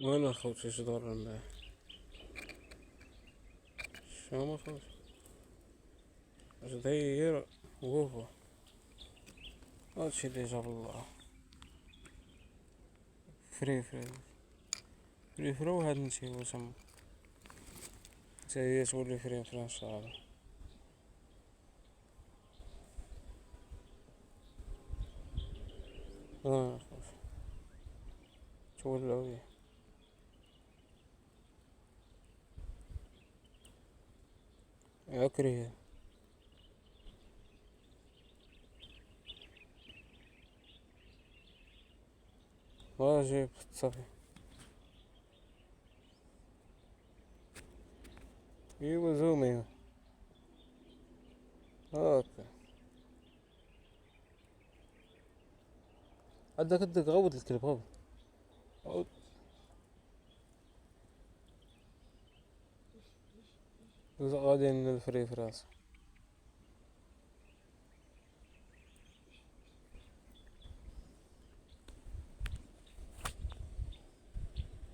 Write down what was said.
وين الخوت ايش دور امبارح؟ شو ما خوت؟ ايش داير وقوفه؟ هادشي اللي جاب الله. فري فري فري فرو هاد نسي وسم تاهي تولي فري فرنسا هذا. اه خوت تولى ويه. اكره واجب صافي. ايوا زومي هاكا. عندك عندك غوت الكلب غوت. غوت. غادي للفري فرنسا.